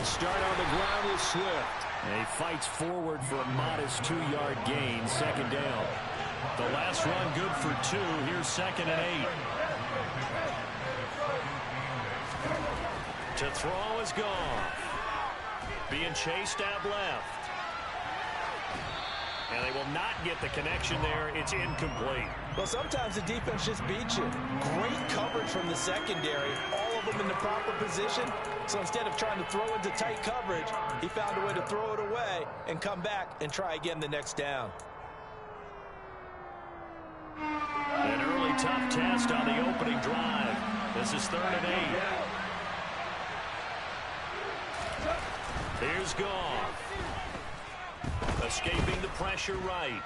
start on the ground with Swift. And he fights forward for a modest 2-yard gain, second down. The last run good for 2. Here's 2nd and 8. To throw is gone. Being chased out left. And they will not get the connection there. It's incomplete. Well, sometimes the defense just beats you. Great coverage from the secondary. All of them in the proper position. So instead of trying to throw into tight coverage, he found a way to throw it away and come back and try again the next down. An early tough test on the opening drive. This is 3rd and 8. Here's Goff. Escaping the pressure right.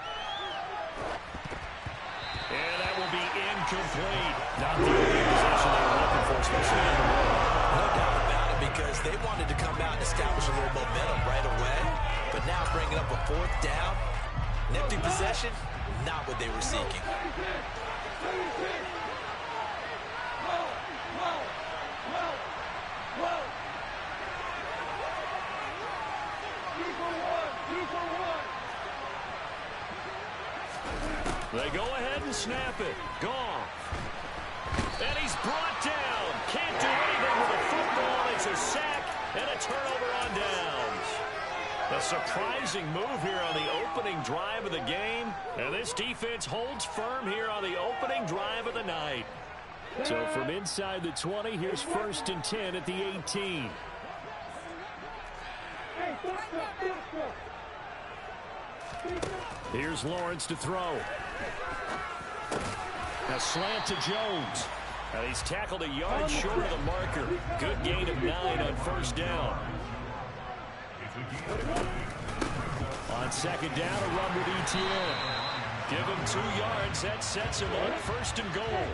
And that will be incomplete. Not the only possession they were looking for, especially on the road. No doubt about it, because they wanted to come out and establish a little momentum right away. But now bringing up a 4th down, nifty possession, not what they were seeking. They go ahead and snap it. Goff. And he's brought down. Can't do anything with the football. It's a sack and a turnover on downs. A surprising move here on the opening drive of the game. And this defense holds firm here on the opening drive of the night. So from inside the 20, here's 1st and 10 at the 18. Here's Lawrence to throw. A slant to Jones. And he's tackled a yard short of the marker. Good gain of 9 on 1st down. On 2nd down, a run with ETN. Give him 2 yards. That sets him up 1st and goal.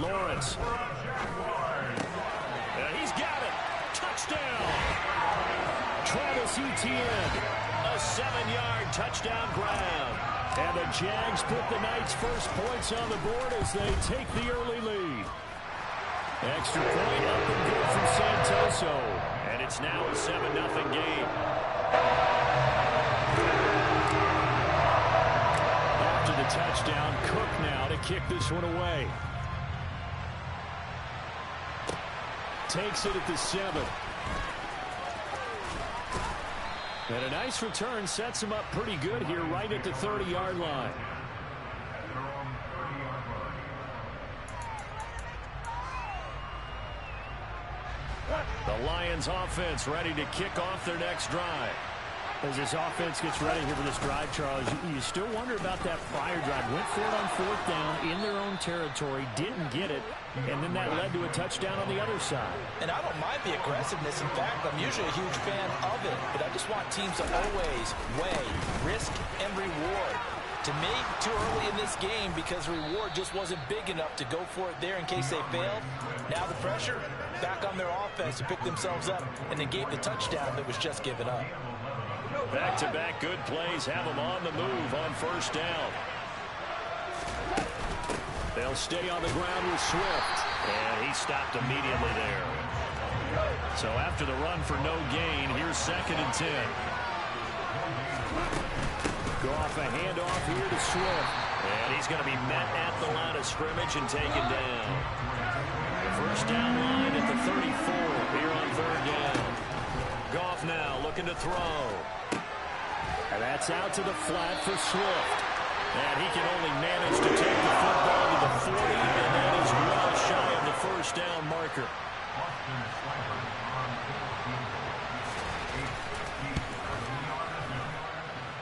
Lawrence. And he's got it. Touchdown. Travis Etienne. A 7-yard touchdown grab. And the Jags put the night's first points on the board as they take the early lead. Extra point up and good from Santoso. And it's now a 7-0 game. After the touchdown, Cook now to kick this one away. Takes it at the 7. And a nice return sets him up pretty good here right at the 30-yard line. The Lions offense ready to kick off their next drive. As this offense gets ready here for this drive, Charles, you still wonder about that prior drive. Went for it on 4th down in their own territory, didn't get it, and then that led to a touchdown on the other side. And I don't mind the aggressiveness. In fact, I'm usually a huge fan of it, but I just want teams to always weigh risk and reward. To me, too early in this game because the reward just wasn't big enough to go for it there in case they failed. Now the pressure back on their offense to pick themselves up and negate the touchdown that was just given up. Back-to-back good plays have them on the move on 1st down. They'll stay on the ground with Swift. And he stopped immediately there. So after the run for no gain, here's 2nd and 10. Go off a handoff here to Swift. And he's going to be met at the line of scrimmage and taken down. The 1st down line at the 34 here on 3rd down. Goff now looking to throw. And that's out to the flat for Swift. And he can only manage to take the football to the 40, and that is well shy of the 1st down marker.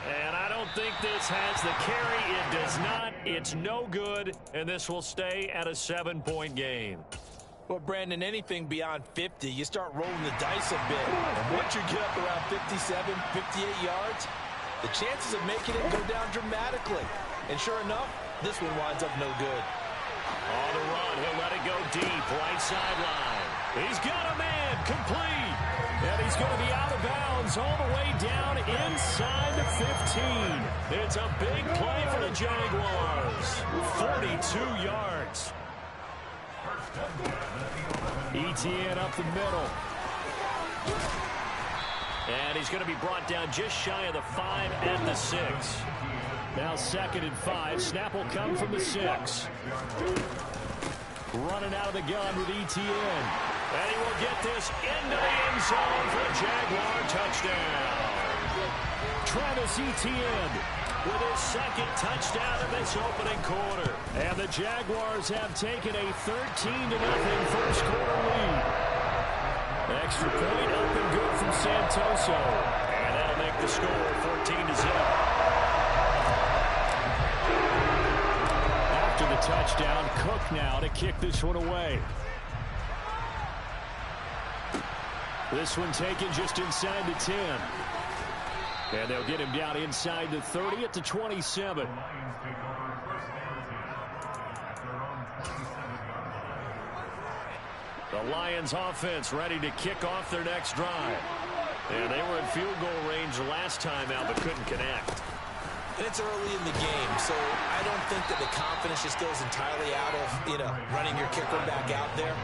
And I don't think this has the carry. It does not. It's no good, and this will stay at a 7-point game. Well, Brandon, anything beyond 50, you start rolling the dice a bit. And once you get up around 57, 58 yards, the chances of making it go down dramatically. And sure enough, this one winds up no good. On the run, he'll let it go deep, right sideline. He's got a man, complete. And he's going to be out of bounds all the way down inside the 15. It's a big play for the Jaguars. 42 yards. ETN up the middle. And he's going to be brought down just shy of the 5 at the 6. Now 2nd and 5. Snap will come from the 6. Running out of the gun with ETN. And he will get this into the end zone for a Jaguar touchdown. Travis Etienne with his 2nd touchdown of this opening quarter. And the Jaguars have taken a 13-0 first quarter lead. Extra point up and good from Santoso. And that'll make the score 14-0. After the touchdown, Cook now to kick this one away. This one taken just inside the 10. And they'll get him down inside the 30 at the 27. The Lions offense ready to kick off their next drive. And they were in field goal range last time out but couldn't connect. And it's early in the game, so I don't think that the confidence just goes entirely out of, running your kicker back out there.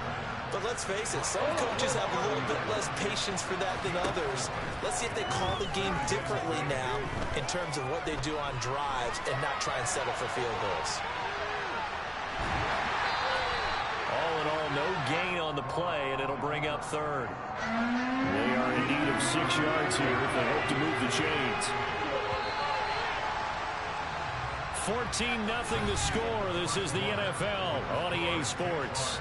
But let's face it, some coaches have a little bit less patience for that than others. Let's see if they call the game differently now in terms of what they do on drives and not try and settle for field goals. All in all, no gain on the play, and it'll bring up 3rd. They are in need of 6 yards here if they hope to move the chains. 14-0 the score. This is the NFL on EA Sports.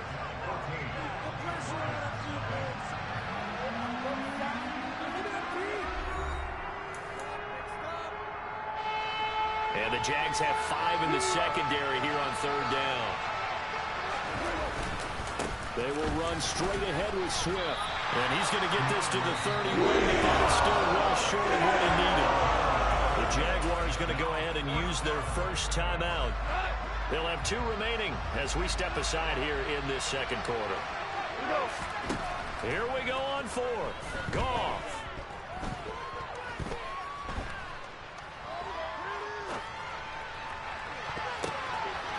And the Jags have 5 in the secondary here on 3rd down. They will run straight ahead with Swift. And he's going to get this to the 31, but that is still well short of what he needed. The Jaguars going to go ahead and use their first timeout. They'll have 2 remaining as we step aside here in this 2nd quarter. Here we go on 4th. Goff.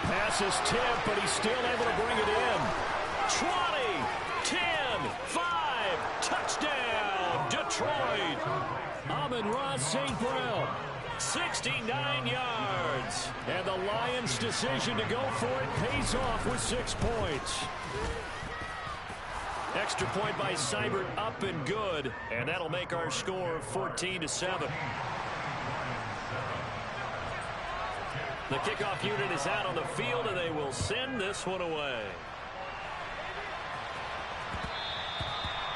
Pass is tipped, but he's still able to bring it in. 20, 10, 5, touchdown, Detroit. Amon-Ra St. Brown, 69 yards. And the Lions' decision to go for it pays off with 6 points. Extra point by Seibert up and good. And that'll make our score 14-7. The kickoff unit is out on the field, and they will send this one away.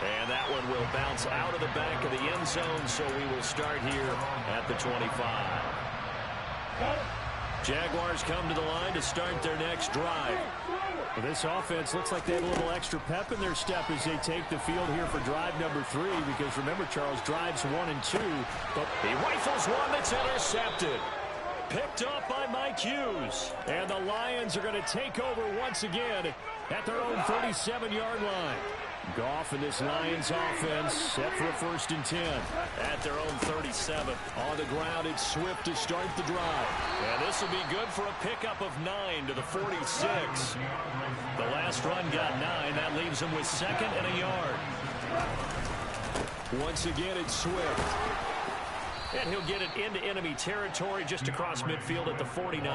And that one will bounce out of the back of the end zone, so we will start here at the 25. Jaguars come to the line to start their next drive. Well, this offense looks like they have a little extra pep in their step as they take the field here for drive number 3, because remember, Charles, drives 1 and 2, but he rifles one that's intercepted. Picked up by Mike Hughes. And the Lions are going to take over once again at their own 37-yard line. Goff and this Lions offense set for a 1st and 10 at their own 37. On the ground, it's Swift to start the drive. And this will be good for a pickup of 9 to the 46. The last run got 9. That leaves him with 2nd and a yard. Once again, it's Swift. And he'll get it into enemy territory just across midfield at the 49.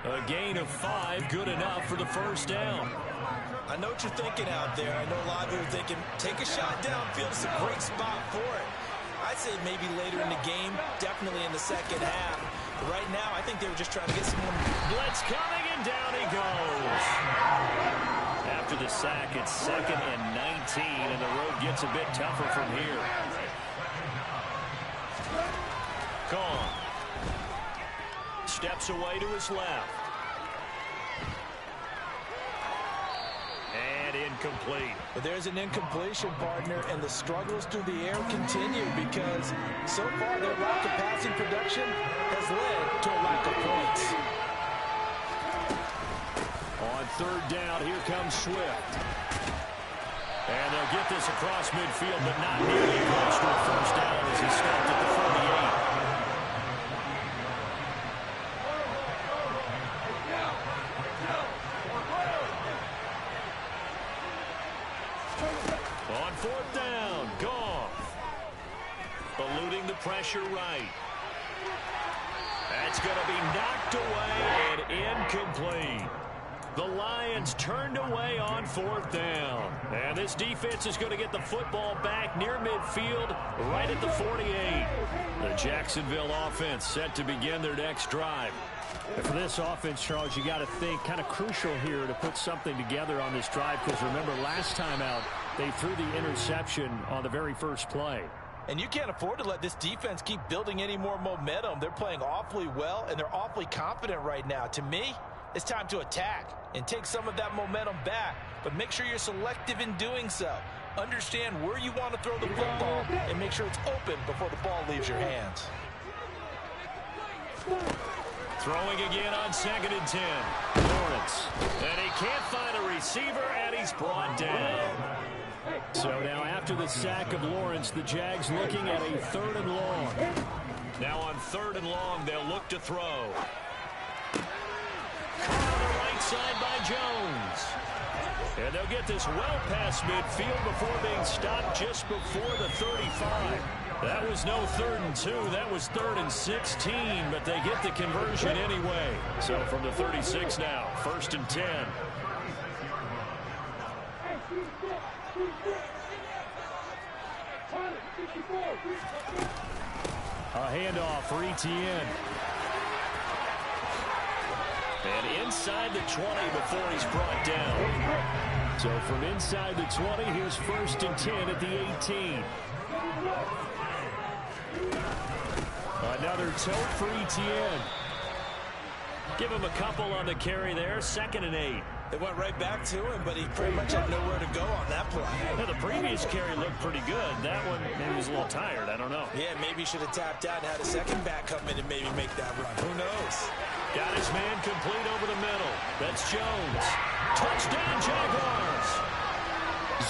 A gain of 5, good enough for the 1st down. I know what you're thinking out there. I know a lot of you are thinking, take a shot downfield. It's a great spot for it. I'd say maybe later in the game, definitely in the 2nd half. But right now, I think they were just trying to get someone. Blitz coming, and down he goes. After the sack, it's 2nd and 19, and the road gets a bit tougher from here. Gone. Steps away to his left. And incomplete. But there's an incompletion, partner, and the struggles through the air continue because so far their lack of passing production has led to a lack of points. On 3rd down, here comes Swift. And they'll get this across midfield, but not nearly close to a 1st down as he stopped at the 48. On fourth down, Goff. Eluding the pressure right. That's going to be knocked away and incomplete. The Lions turned away on fourth down. And this defense is going to get the football back near midfield, right at the 48. The Jacksonville offense set to begin their next drive. And for this offense, Charles, you got to think kind of crucial here to put something together on this drive, because remember last time out they threw the interception on the very first play. And you can't afford to let this defense keep building any more momentum. They're playing awfully well, and they're awfully confident right now. To me, it's time to attack and take some of that momentum back, but make sure you're selective in doing so. Understand where you want to throw the football and make sure it's open before the ball leaves your hands. Throwing again on 2nd and 10. Lawrence. And he can't find a receiver, and he's brought down. So now after the sack of Lawrence, the Jags looking at a 3rd and long. Now on 3rd and long, they'll look to throw. Caught on the right side by Jones. And they'll get this well past midfield before being stopped just before the 35. That was no 3rd and 2. That was 3rd and 16, but they get the conversion anyway. So from the 36 now, 1st and 10. A handoff for Etienne. And inside the 20 before he's brought down. So from inside the 20, here's 1st and 10 at the 18. Another tote for Etienne. Give him a couple on the carry there. 2nd and 8. They went right back to him, but he pretty much had nowhere to go on that play. Yeah, the previous carry looked pretty good. That one, maybe was a little tired. I don't know. Yeah, maybe he should have tapped out and had a second back come in and maybe make that run. Who knows? Got his man complete over the middle. That's Jones. Touchdown, Jaguars.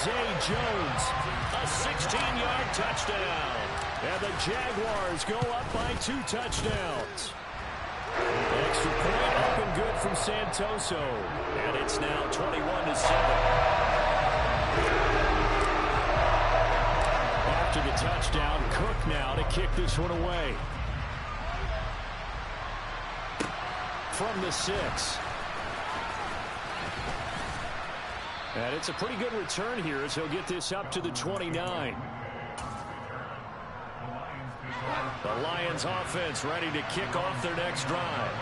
Zay Jones. A 16-yard touchdown. And the Jaguars go up by 2 touchdowns. Extra point up and good from Santoso. And it's now 21-7. After the touchdown, Cook now to kick this one away. From the 6. And it's a pretty good return here as he'll get this up to the 29. The Lions offense ready to kick off their next drive.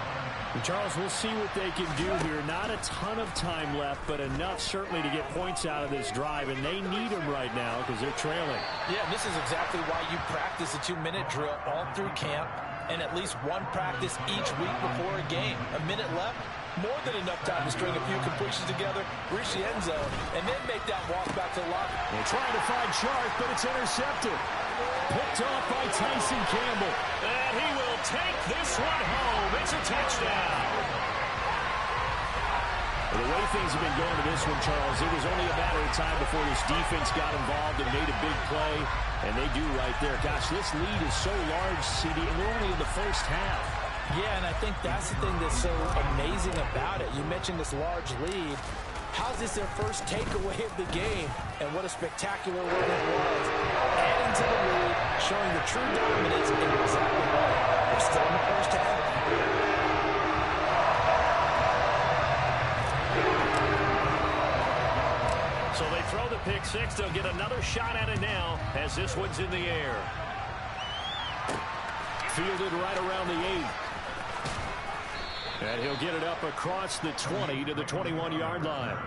And Charles, we'll see what they can do here. Not a ton of time left, but enough certainly to get points out of this drive, and they need them right now because they're trailing. Yeah, this is exactly why you practice a 2-minute drill all through camp and at least one practice each week before a game. A minute left, more than enough time to string a few completions together, reach the end zone, and then make that walk back to the locker. They're trying to find Sharp, but it's intercepted. Picked off by Tyson Campbell. And he will take this one home. It's a touchdown. Well, the way things have been going to this one, Charles, it was only a matter of time before this defense got involved and made a big play. And they do right there. Gosh, this lead is so large, CD, and we're only in the first half. Yeah, and I think that's the thing that's so amazing about it. You mentioned this large lead. How's this their first takeaway of the game? And what a spectacular win it was. Adding to the lead, showing the true dominance in exactly right. We're still in the first half. So they throw the pick six. They'll get another shot at it now as this one's in the air. Fielded right around the 8. And he'll get it up across the 20 to the 21-yard line.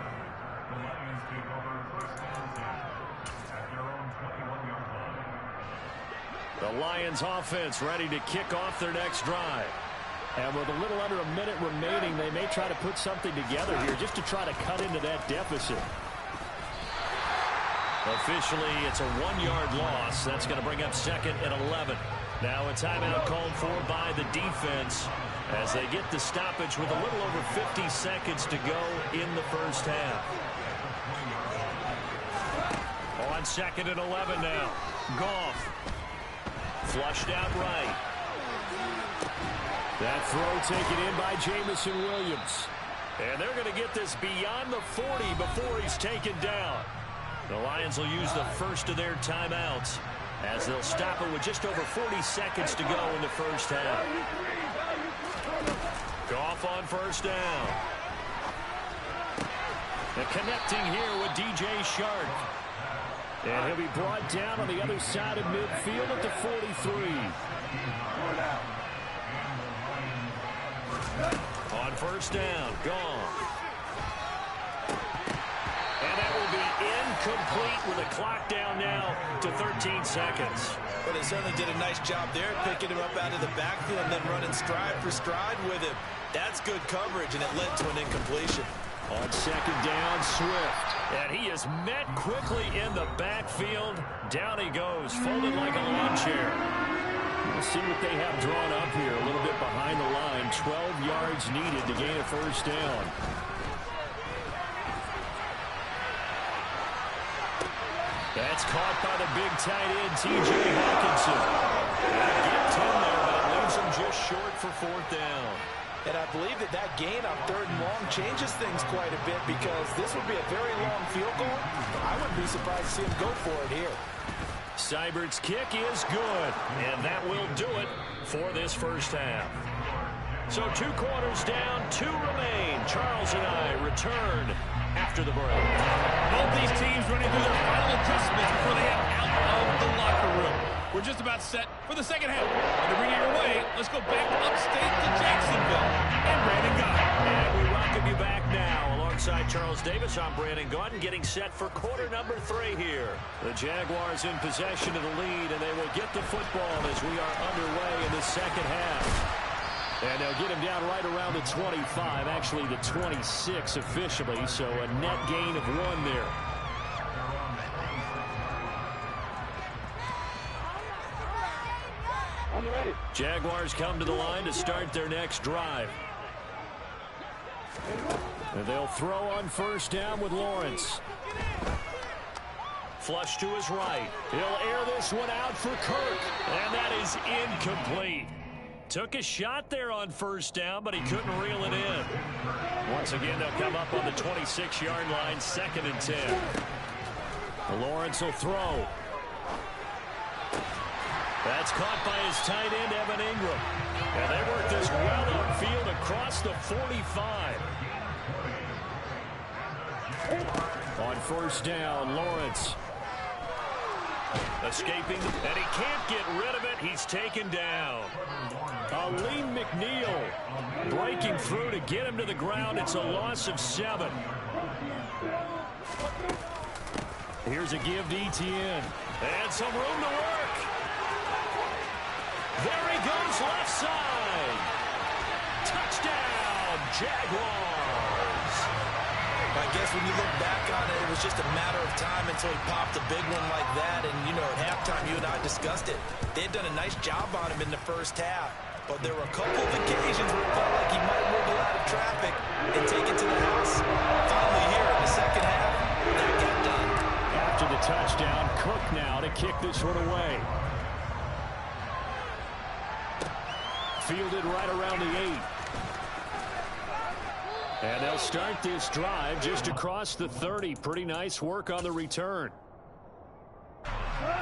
The Lions offense ready to kick off their next drive. And with a little under a minute remaining, they may try to put something together here just to try to cut into that deficit. Officially, it's a 1-yard loss. That's going to bring up 2nd and 11. Now a timeout called for by the defense as they get the stoppage with a little over 50 seconds to go in the first half. On 2nd and 11 now. Goff. Flushed out right. That throw taken in by Jamison Williams. And they're going to get this beyond the 40 before he's taken down. The Lions will use the first of their timeouts as they'll stop it with just over 40 seconds to go in the first half. Goff on first down. And connecting here with DJ Shark. And he'll be brought down on the other side of midfield at the 43. On first down, gone. And that will be incomplete with a clock down now to 13 seconds. But they certainly did a nice job there, picking him up out of the backfield and then running stride for stride with him. That's good coverage, and it led to an incompletion. On second down, Swift. And he is met quickly in the backfield. Down he goes, folded like a lawn chair. We'll see what they have drawn up here. A little bit behind the line. 12 yards needed to gain a first down. That's caught by the big tight end, T.J. Hawkinson. Get 10 there, but it leaves him just short for fourth down. And I believe that gain on third and long changes things quite a bit because this would be a very long field goal. I wouldn't be surprised to see him go for it here. Seibert's kick is good, and that will do it for this first half. So 2 quarters down, 2 remain. Charles and I return after the break. Both these teams running through their final adjustments before they head out of the locker room. We're just about set for the second half. And to bring it your way, let's go back upstate to Jacksonville. And Brandon Gott. And we welcome you back now. Alongside Charles Davis, I'm Brandon Gott, getting set for quarter number 3 here. The Jaguars in possession of the lead, and they will get the football as we are underway in the second half. And they'll get him down right around the 25, actually the 26 officially, so a net gain of 1 there. Jaguars come to the line to start their next drive. And they'll throw on first down with Lawrence. Flush to his right. He'll air this one out for Kirk. And that is incomplete. Took a shot there on first down, but he couldn't reel it in. Once again, they'll come up on the 26-yard line, 2nd and 10. Lawrence will throw. That's caught by his tight end, Evan Ingram. And they work this well upfield across the 45. On first down, Lawrence. Escaping, and he can't get rid of it. He's taken down. Aleem McNeil breaking through to get him to the ground. It's a loss of 7. Here's a give to Etienne. And some room to work. There he goes, left side. Touchdown, Jaguars. I guess when you look back on it, it was just a matter of time until he popped a big one like that. And, you know, at halftime, you and I discussed it. They had done a nice job on him in the first half. But there were a couple of occasions where it felt like he might wiggle out of traffic and take it to the house. Finally here in the second half, that got done. After the touchdown, Cook now to kick this one away. Fielded right around the 8. And they'll start this drive just across the 30. Pretty nice work on the return.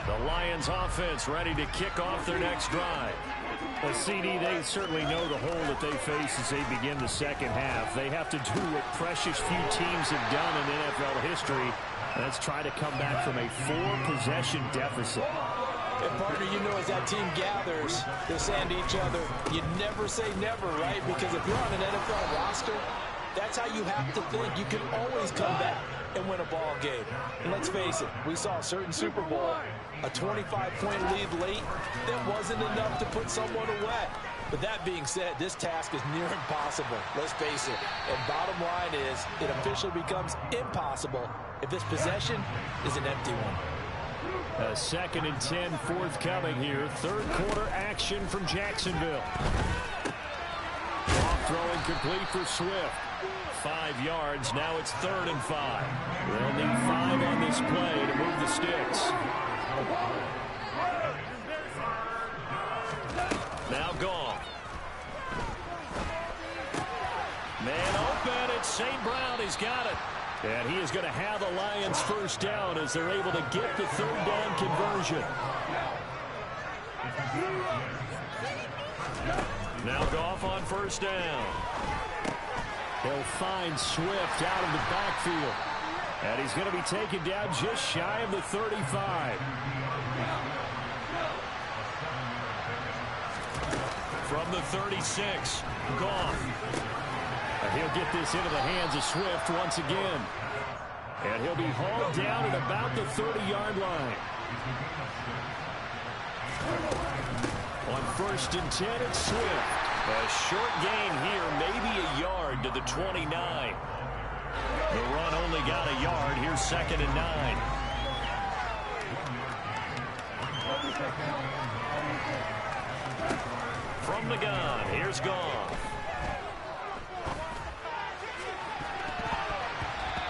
The Lions offense ready to kick off their next drive. Well, CD, they certainly know the hole that they face as they begin the second half. They have to do what precious few teams have done in NFL history. That's try to come back from a 4-possession deficit. And partner, you know, as that team gathers, they're saying to each other, you never say never, right? Because if you're on an NFL roster, that's how you have to think. You can always come back and win a ball game. And let's face it, we saw a certain Super Bowl, a 25-point lead late that wasn't enough to put someone away. But that being said, this task is near impossible. Let's face it. And bottom line is, it officially becomes impossible if this possession is an empty one. A 2nd and 10 forthcoming here. Third quarter action from Jacksonville. Off throwing complete for Swift. 5 yards. Now it's 3rd and 5. They'll need 5 on this play to move the sticks. Now gone. Man open. It's St. Brown. He's got it. And he is going to have the Lions first down as they're able to get the third down conversion. Now Goff on first down. He'll find Swift out of the backfield. And he's going to be taken down just shy of the 35. From the 36, Goff. And he'll get this into the hands of Swift once again. And he'll be hauled down at about the 30-yard line. On 1st and 10, it's Swift. A short gain here, maybe a yard to the 29. The run only got a yard. Here's 2nd and 9. From the gun, here's Goff.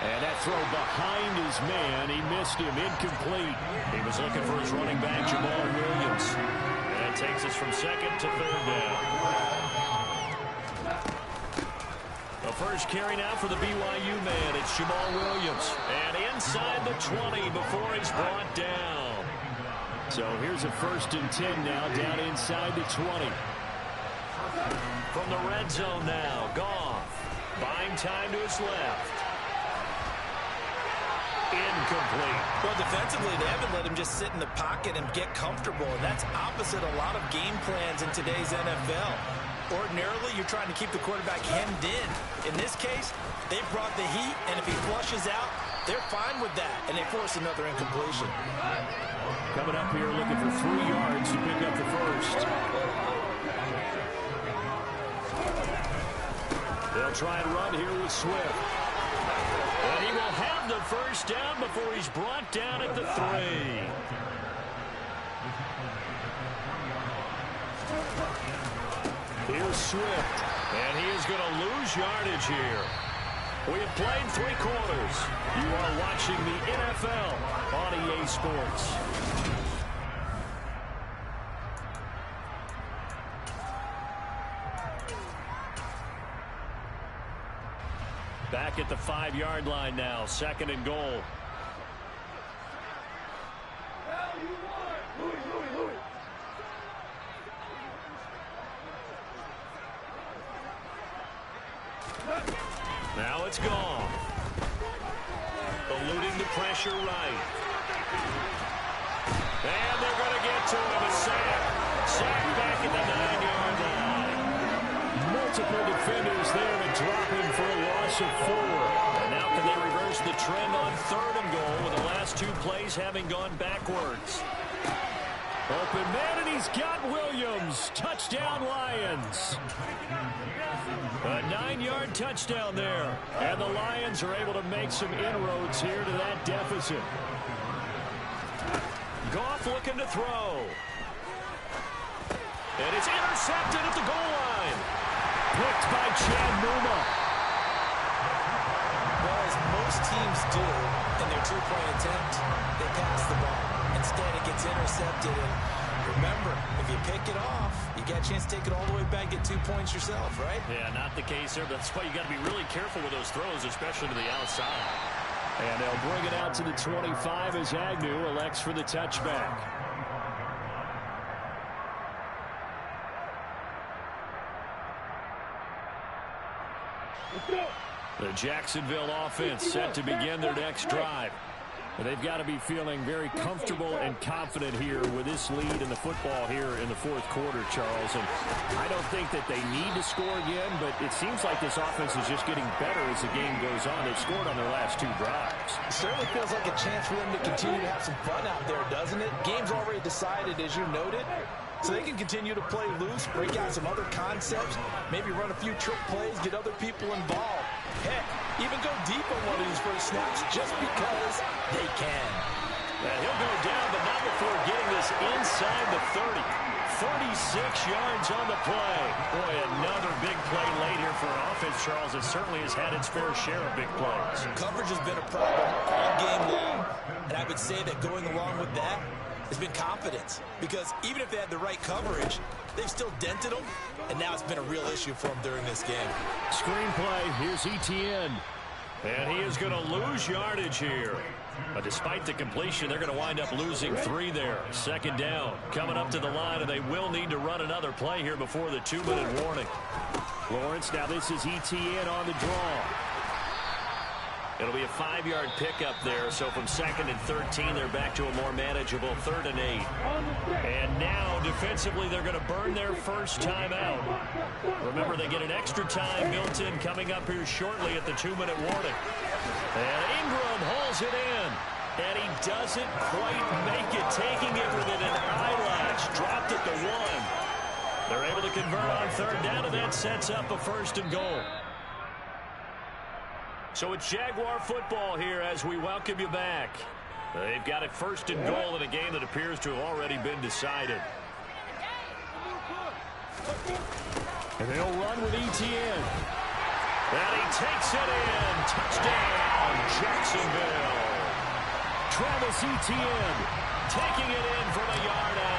And that throw behind his man, he missed him, incomplete. He was looking for his running back, Jamal Williams. And that takes us from 2nd to 3rd down. The first carry now for the BYU man, it's Jamal Williams. And inside the 20 before he's brought down. So here's a 1st and 10 now, down inside the 20. From the red zone now, Goff. Buying time to his left. Incomplete. Well, defensively, they haven't let him just sit in the pocket and get comfortable, and that's opposite a lot of game plans in today's NFL. Ordinarily, you're trying to keep the quarterback hemmed in. In this case, they brought the heat, and if he flushes out, they're fine with that, and they force another incompletion. Coming up here looking for 3 yards to pick up the first. They'll try and run here with Swift. And he will have the first down before he's brought down at the 3. Here's Swift. And he is going to lose yardage here. We have played 3 quarters. You are watching the NFL on EA Sports. Back at the 5-yard line now, 2nd and goal. Now it's gone. Eluding the pressure right. And they're going to get to him. A sack. Sack back at the 9-yard line. Multiple defenders there to drop him for a loss of 4. And now can they reverse the trend on 3rd and goal with the last 2 plays having gone backwards? Open man, and he's got Williams. Touchdown, Lions. A 9-yard touchdown there. And the Lions are able to make some inroads here to that deficit. Goff looking to throw. And it's intercepted at the goal line. Picked by Chad Muma. Well, as most teams do in their 2-point attempt, they pass the ball. Instead, it gets intercepted. And remember, if you pick it off, you get a chance to take it all the way back, get 2 points yourself, right? Yeah, not the case there. That's why you got to be really careful with those throws, especially to the outside. And they'll bring it out to the 25 as Agnew elects for the touchback. The Jacksonville offense set to begin their next drive. They've got to be feeling very comfortable and confident here with this lead in the football here in the 4th quarter, Charles. And I don't think that they need to score again, but it seems like this offense is just getting better as the game goes on. They've scored on their last 2 drives. It certainly feels like a chance for them to continue to have some fun out there, doesn't it? Game's already decided, as you noted. So they can continue to play loose, break out some other concepts, maybe run a few trick plays, get other people involved. Heck, even go deep on one of these first snaps just because they can. And he'll go down, but not before getting this inside the 30. 36 yards on the play. Boy, another big play late here for an offense, Charles. It certainly has had its fair share of big plays. Coverage has been a problem all game long, and I would say that going along with that has been confidence, because even if they had the right coverage, they've still dented them, and now it's been a real issue for them during this game. Screenplay, here's Etienne. And he is going to lose yardage here. But despite the completion, they're going to wind up losing 3 there. Second down. Coming up to the line, and they will need to run another play here before the 2-minute warning. Lawrence, now this is ETN on the draw. It'll be a 5-yard pickup there, so from 2nd and 13, they're back to a more manageable 3rd and 8. And now, defensively, they're going to burn their first time out. Remember, they get an extra time built in coming up here shortly at the 2-minute warning. And Ingram hauls it in. And he doesn't quite make it, taking it within an eyelash. Dropped at the 1. They're able to convert on 3rd down, and that sets up a 1st and goal. So it's Jaguar football here as we welcome you back. They've got it 1st and goal in a game that appears to have already been decided. And they'll run with ETN. And he takes it in. Touchdown, Jacksonville. Travis Etienne taking it in from a yard out.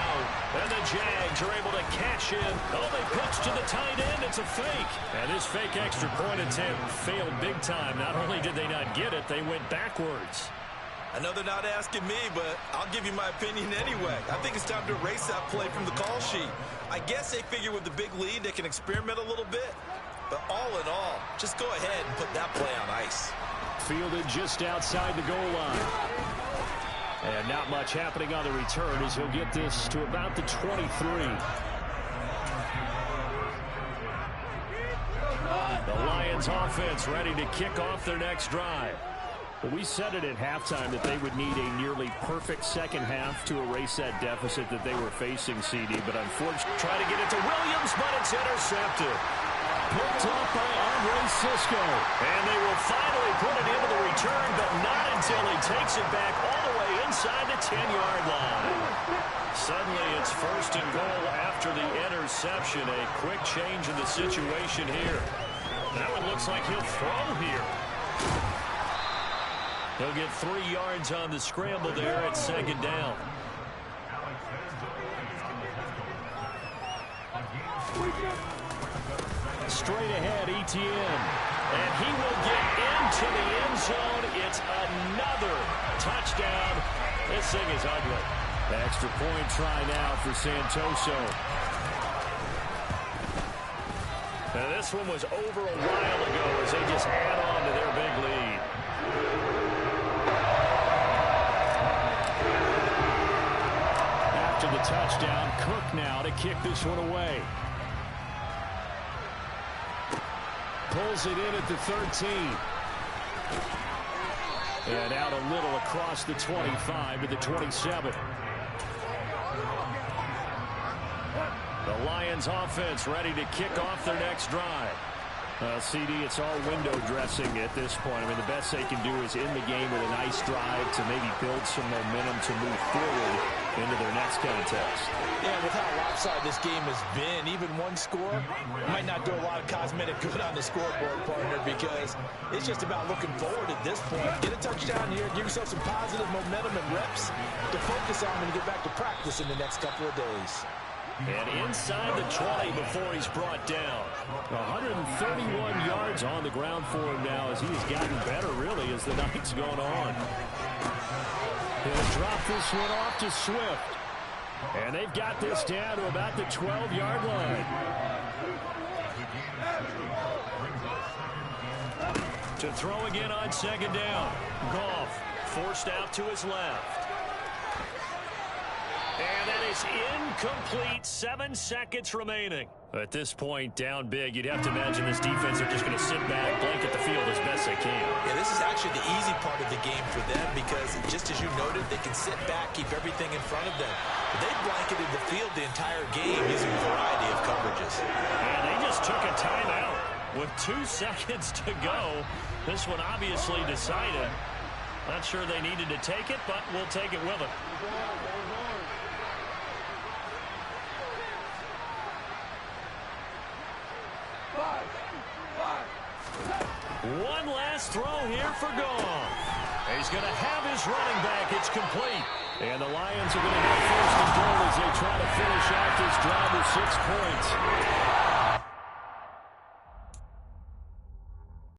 And the Jags are able to cash in. Oh, they pitch to the tight end. It's a fake. And this fake extra point attempt failed big time. Not only did they not get it, they went backwards. I know they're not asking me, but I'll give you my opinion anyway. I think it's time to erase that play from the call sheet. I guess they figure with the big lead they can experiment a little bit. But all in all, just go ahead and put that play on ice. Fielded just outside the goal line. And not much happening on the return as he'll get this to about the 23. The Lions offense ready to kick off their next drive. Well, we said it at halftime that they would need a nearly perfect second half to erase that deficit that they were facing, CD. But unfortunately, try to get it to Williams, but it's intercepted. Picked up by Andre Sisco. And they will finally put it into the return, but not until he takes it back all the way inside the 10-yard line. Suddenly it's 1st and goal after the interception. A quick change in the situation here. That one looks like he'll throw here. He'll get 3 yards on the scramble there at 2nd down. Straight ahead, Etienne. And he will get into the end zone. It's another touchdown. This thing is ugly. Extra point try now for Santoso. Now this one was over a while ago as they just add on to their big lead. After the touchdown, Cook now to kick this one away. Pulls it in at the 13. And out a little across the 25 to the 27. The Lions offense ready to kick off their next drive. CD, it's all window dressing at this point. I mean, the best they can do is in the game with a nice drive to maybe build some momentum to move forward into their next contest. Yeah, with how lopsided this game has been, even one score might not do a lot of cosmetic good on the scoreboard, partner, because it's just about looking forward at this point. Get a touchdown here, give yourself some positive momentum and reps to focus on and get back to practice in the next couple of days. And inside the 20 before he's brought down. 131 yards on the ground for him now as he's gotten better, really, as the night's gone on. He'll drop this one off to Swift. And they've got this down to about the 12-yard line. To throw again on 2nd down. Goff forced out to his left. And that is incomplete. 7 seconds remaining. At this point, down big, you'd have to imagine this defense are just going to sit back, blanket the field as best they can. Yeah, this is actually the easy part of the game for them because, just as you noted, they can sit back, keep everything in front of them. But they blanketed the field the entire game using a variety of coverages. And they just took a timeout with 2 seconds to go. This one obviously decided. Not sure they needed to take it, but we'll take it with them. One last throw here for Goff. He's going to have his running back. It's complete. And the Lions are going to have 1st and goal as they try to finish out this drive with 6 points.